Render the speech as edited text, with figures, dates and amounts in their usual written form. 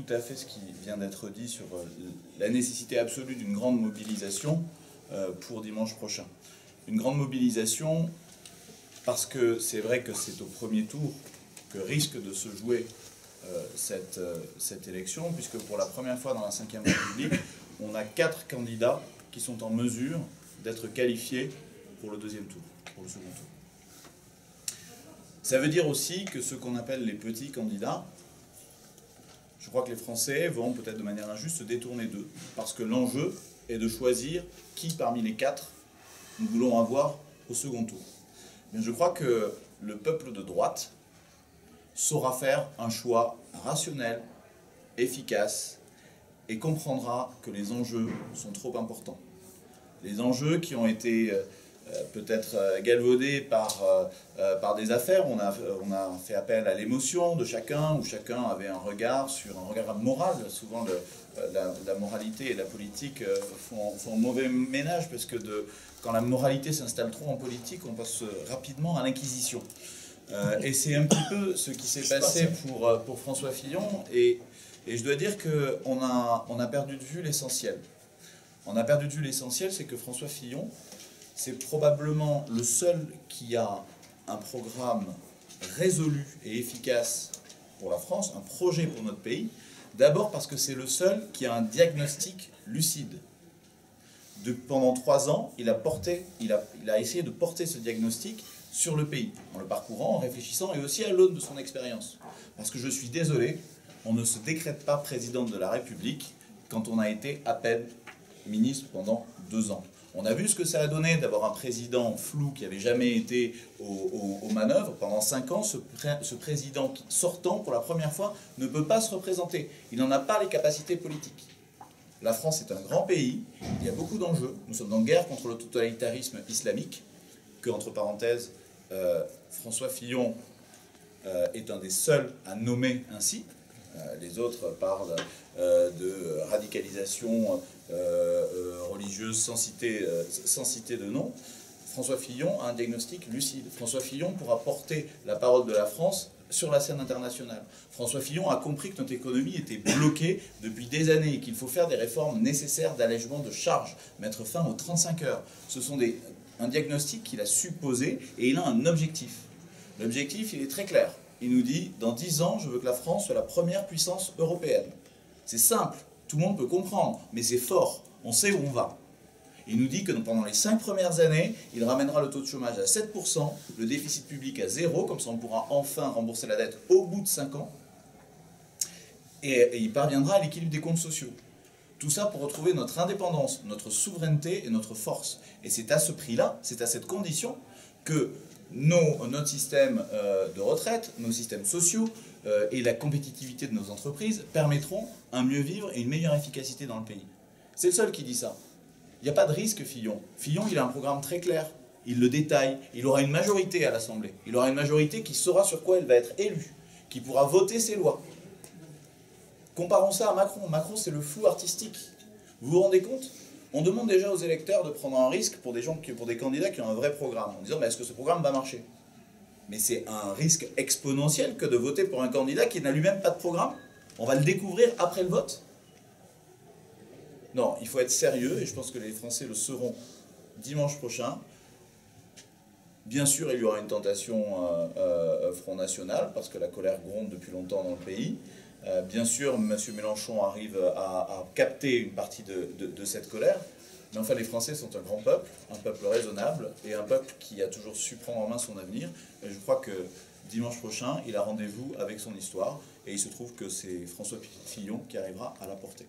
tout à fait ce qui vient d'être dit sur la nécessité absolue d'une grande mobilisation pour dimanche prochain. Une grande mobilisation parce que c'est vrai que c'est au premier tour que risque de se jouer cette élection, puisque pour la première fois dans la Ve République, on a 4 candidats qui sont en mesure d'être qualifiés pour le deuxième tour, pour le second tour. Ça veut dire aussi que ce qu'on appelle les petits candidats, je crois que les Français vont peut-être de manière injuste se détourner d'eux, parce que l'enjeu est de choisir qui parmi les 4 nous voulons avoir au second tour. Mais je crois que le peuple de droite saura faire un choix rationnel, efficace, et comprendra que les enjeux sont trop importants. Les enjeux qui ont été peut-être galvaudés par des affaires, on a fait appel à l'émotion de chacun, où chacun avait un regard moral. Souvent la moralité et la politique font mauvais ménage, parce que quand la moralité s'installe trop en politique, on passe rapidement à l'inquisition. Et c'est un petit peu ce qui s'est passé pour François Fillon, et je dois dire qu'on a perdu de vue l'essentiel. On a perdu de vue l'essentiel, c'est que François Fillon, c'est probablement le seul qui a un programme résolu et efficace pour la France, un projet pour notre pays. D'abord parce que c'est le seul qui a un diagnostic lucide. Pendant 3 ans, il a essayé de porter ce diagnostic sur le pays, en le parcourant, en réfléchissant, et aussi à l'aune de son expérience. Parce que je suis désolé, on ne se décrète pas président de la République quand on a été à peine ministre pendant 2 ans. On a vu ce que ça a donné d'avoir un président flou qui n'avait jamais été aux manœuvres. Pendant 5 ans, ce président sortant, pour la première fois, ne peut pas se représenter. Il n'en a pas les capacités politiques. La France est un grand pays, il y a beaucoup d'enjeux. Nous sommes en guerre contre le totalitarisme islamique, que, entre parenthèses, François Fillon est un des seuls à nommer ainsi. Les autres parlent de radicalisation religieuse sans citer de nom. François Fillon a un diagnostic lucide. François Fillon pourra porter la parole de la France sur la scène internationale. François Fillon a compris que notre économie était bloquée depuis des années et qu'il faut faire des réformes nécessaires d'allègement de charges, mettre fin aux 35 heures. Ce sont un diagnostic qu'il a su poser, et il a un objectif. L'objectif, il est très clair. Il nous dit, dans 10 ans, je veux que la France soit la première puissance européenne. C'est simple, tout le monde peut comprendre, mais c'est fort, on sait où on va. Il nous dit que pendant les 5 premières années, il ramènera le taux de chômage à 7%, le déficit public à 0, comme ça on pourra enfin rembourser la dette au bout de 5 ans, et il parviendra à l'équilibre des comptes sociaux. Tout ça pour retrouver notre indépendance, notre souveraineté et notre force. Et c'est à ce prix-là, c'est à cette condition que notre système de retraite, nos systèmes sociaux et la compétitivité de nos entreprises permettront un mieux vivre et une meilleure efficacité dans le pays. C'est le seul qui dit ça. Il n'y a pas de risque, Fillon. Fillon, il a un programme très clair. Il le détaille. Il aura une majorité à l'Assemblée. Il aura une majorité qui saura sur quoi elle va être élue, qui pourra voter ses lois. Comparons ça à Macron. Macron, c'est le flou artistique. Vous vous rendez compte ? On demande déjà aux électeurs de prendre un risque pour des candidats qui ont un vrai programme, en disant, mais est-ce que ce programme va marcher ? Mais c'est un risque exponentiel que de voter pour un candidat qui n'a lui-même pas de programme. On va le découvrir après le vote. Non, il faut être sérieux, et je pense que les Français le seront dimanche prochain. Bien sûr, il y aura une tentation Front National, parce que la colère gronde depuis longtemps dans le pays. Bien sûr, M. Mélenchon arrive à capter une partie de cette colère. Mais enfin, les Français sont un peuple raisonnable, et un peuple qui a toujours su prendre en main son avenir. Et je crois que dimanche prochain, il a rendez-vous avec son histoire, et il se trouve que c'est François Fillon qui arrivera à la porter.